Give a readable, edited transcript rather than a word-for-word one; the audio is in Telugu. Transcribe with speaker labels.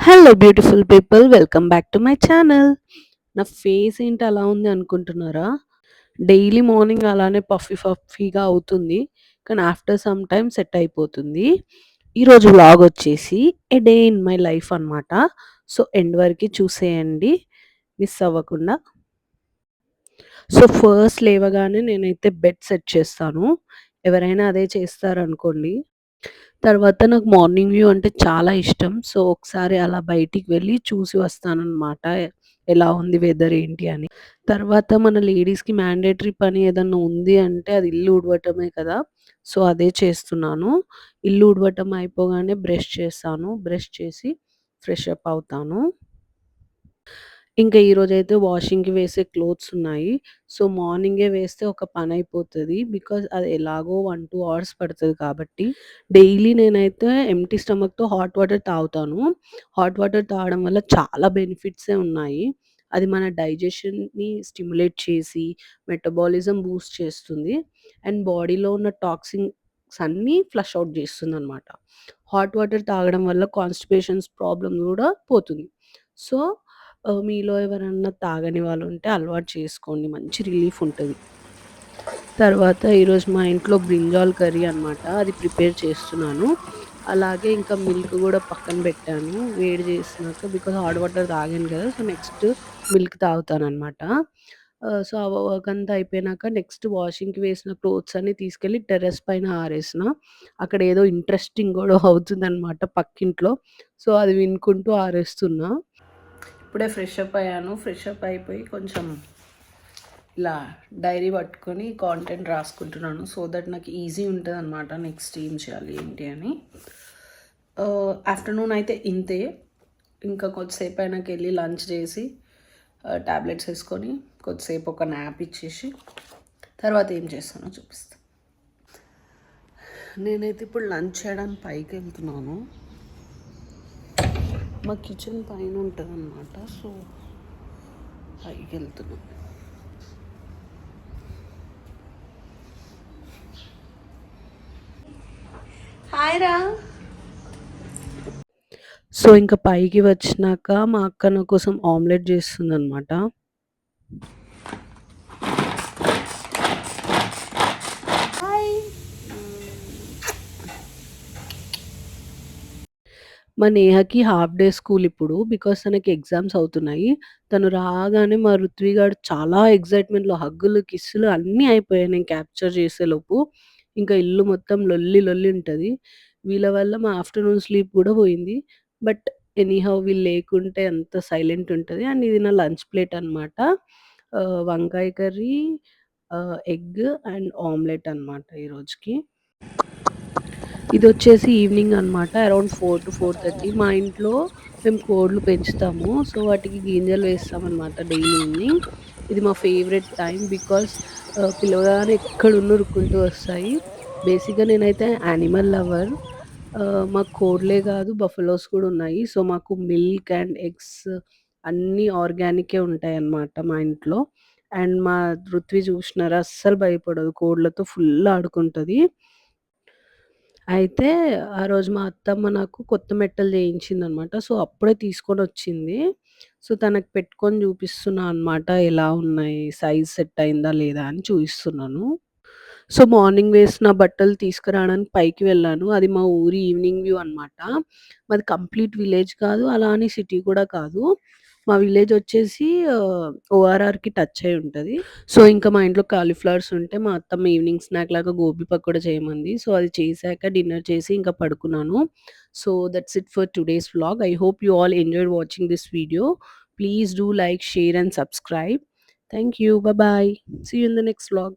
Speaker 1: Hello beautiful people, welcome back to my channel. నా ఫేస్ ఏంటి అలా ఉంది అనుకుంటున్నారా? డైలీ మార్నింగ్ అలానే పఫీ పఫీగా అవుతుంది. కానీ ఆఫ్టర్ సమ్ టైమ్ సెట్ అయిపోతుంది. ఈరోజు వ్లాగ్ వచ్చేసి ఏ డే ఇన్ మై లైఫ్ అనమాట. సో ఎండ్ వరకు చూసేయండి, మిస్ అవ్వకుండా. సో ఫస్ట్ లేవగానే నేనైతే బెడ్ సెట్ చేస్తాను. ఎవరైనా అదే చేస్తారనుకోండి. తర్వాత నాకు మార్నింగ్ వ్యూ అంటే చాలా ఇష్టం. సో ఒకసారి అలా బయటికి వెళ్ళి చూసి వస్తాననమాట. ఎలా ఉంది వెదర్ ఏంటి అని. తర్వాత మన లేడీస్‌కి మ్యాండేటరీ పని ఏదన్నా ఉంది అంటే అది ఇల్లు ఊడవటమే కదా! సో అదే చేస్తున్నాను. ఇల్లు ఊడవటం అయిపోగానే బ్రష్ చేస్తాను. బ్రష్ చేసి ఫ్రెష్ అప్ అవుతాను. ఇంకా ఈరోజైతే వాషింగ్‌కి వేసే క్లోత్స్ ఉన్నాయి. సో మార్నింగే వేస్తే ఒక పనైపోతది. బికాజ్ అది ఎలాగో 1, 2 అవర్స్ పడతది కాబట్టి. డైలీ నేనైతే ఎంప్టీ స్టమక్‌తో హాట్ వాటర్ తాగుతాను. హాట్ వాటర్ తాగడం వల్ల చాలా బెనిఫిట్సే ఉన్నాయి. అది మన డైజెషన్‌ని స్టిమ్యులేట్ చేసి, మెటబాలిజం బూస్ట్ చేస్తుంది. అండ్ బాడీలో ఉన్న టాక్సిన్స్ అన్నీ ఫ్లష్ ఔట్ చేస్తుందనమాట. హాట్ వాటర్ తాగడం వల్ల కాన్‌స్టిపేషన్స్ ప్రాబ్లమ్ గూడా పోతుంది. సో మీలో ఎవరన్నా తాగని వాళ్ళుంటే అలవాటు చేసుకోండి. మంచి రిలీఫ్ ఉంటది. తర్వాత ఈరోజు మా ఇంట్లో బ్రింజాల్ కర్రీ అనమాట. అది ప్రిపేర్ చేస్తున్నాను. అలాగే ఇంకా మిల్క్ గూడా పక్కన పెట్టాను. వేడి చేసినాక బికాజ్ హాట్ వాటర్ తాగాను కదా! సో నెక్స్ట్ మిల్క్ తాగుతాననమాట. సో ఆ వర్క్ అంతా అయిపోయినాక నెక్స్ట్ వాషింగ్‌కి వేసిన క్లోత్స్ అన్నీ తీసుకెళ్ళి టెర్రస్ పైన ఆరేసిన. అక్కడ ఏదో ఇంట్రెస్టింగ్ గొడవ అవుతుందనమాట పక్కింట్లో. సో అది వినుకుంటూ ఆరేస్తున్నా. ఇప్పుడే ఫ్రెష్ అప్ అయ్యాను. ఫ్రెష్ అప్ అయిపోయి కొంచెం ఇలా డైరీ పట్టుకొని కాంటెంట్ రాసుకుంటున్నాను. సో దట్ నాకు ఈజీ ఉంటదనమాట నెక్స్ట్ ఏం చేయాలి ఏంటి అని. ఆఫ్టర్నూన్ అయితే ఇంతే. ఇంకా కొద్దిసేపు అయినాకెళ్ళి లంచ్ చేసి టాబ్లెట్స్ వేసుకొని కొద్దిసేపు ఒక న్యాప్ ఇచ్చేసి తర్వాత ఏం చేస్తానో చూపిస్తాను. నేనైతే ఇప్పుడు లంచ్ చేయడానికి పైకి వెళ్తున్నాను. మా కిచెన్ పైన ఉంటుందన్నమాట. సో పైకి వెళ్తున్నాను. హాయ్ రా. సో ఇంకా పైకి వచ్చినాక మా అక్క నా కోసం ఆమ్లెట్ చేస్తుందనమాట. హాయ్. మా నేహకి హాఫ్ డే స్కూల్ ఇప్పుడు. బికాజ్ తనకి ఎగ్జామ్స్ అవుతున్నాయి. తను రాగానే మా రుత్వి గాడు చాలా ఎక్సైట్మెంట్‌లో హగ్గులు, కిస్సులు అన్నీ అయిపోయాయి నేను క్యాప్చర్ చేసేలోపు. ఇంకా ఇల్లు మొత్తం లొల్లి లొల్లి ఉంటది. వీళ్ళ వల్ల మా ఆఫ్టర్‌నూన్ స్లీప్ కూడా పోయింది. బట్ ఎనీహౌ వీళ్ళు లేకుంటే ఎంత సైలెంట్ ఉంటది. అండ్ ఇది నా లంచ్ ప్లేట్ అనమాట. వంకాయ కర్రీ, ఎగ్ అండ్ ఆమ్లెట్ అనమాట ఈరోజుకి. ఇదొచ్చేసి ఈవినింగ్ అనమాట. అరౌండ్ 4-4:30. మా ఇంట్లో మేము కోడ్లు పెంచుతాము. సో వాటికి గింజలు వేస్తామనమాట డైలీ ఈవినింగ్. ఇది మా ఫేవరెట్ టైం బికాజ్ పిలవగానే ఎక్కడున్నా ఉరుక్కుంటూ వస్తాయి. బేసిక్‌గా నేనైతే యానిమల్ లవర్. మాకు కోడ్లే కాదు బఫెలోస్ కూడా ఉన్నాయి. సో మాకు మిల్క్ అండ్ ఎగ్స్ అన్నీ ఆర్గానికే ఉంటాయన్నమాట మా ఇంట్లో. అండ్ మా రుత్వి చూసినారా అస్సలు భయపడదు. కోడ్లతో ఫుల్ ఆడుకుంటది. అయితే ఆ రోజు మా అత్తమ్మ నాకు కొత్త మెట్టలు చేయించిందనమాట. సో, అప్పుడే తీసుకొనొచ్చింది. సో, తనకి పెట్టుకొని చూపిస్తున్నా అనమాట. ఎలా ఉన్నాయి? సైజ్ సెట్ అయిందా లేదా అని చూయిస్తున్నాను. సో, మార్నింగ్ వేసిన బట్టలు తీసుకురావడానికి పైకి వెళ్ళాను. అది మా ఊరి ఈవినింగ్ వ్యూ అనమాట. మాది కంప్లీట్ విలేజ్ కాదు. అలా అని సిటీ కూడా కాదు. మా విలేజ్ వచ్చేసి ఓఆర్ఆర్‌కి టచ్ అయ్యి ఉంటది. సో, ఇంకా మా ఇంట్లో కాలీఫ్లవర్స్ ఉంటే మా అత్తమ్మ ఈవినింగ్ స్నాక్ లాగా గోబీ పకోడా చేయమంది. సో, అది చేశాక డిన్నర్ చేసి ఇంకా పడుకున్నాను. So, that's it for today's vlog. I hope you all enjoyed watching this video. Please do like, share and subscribe. Thank you. Bye bye. See you in the next vlog.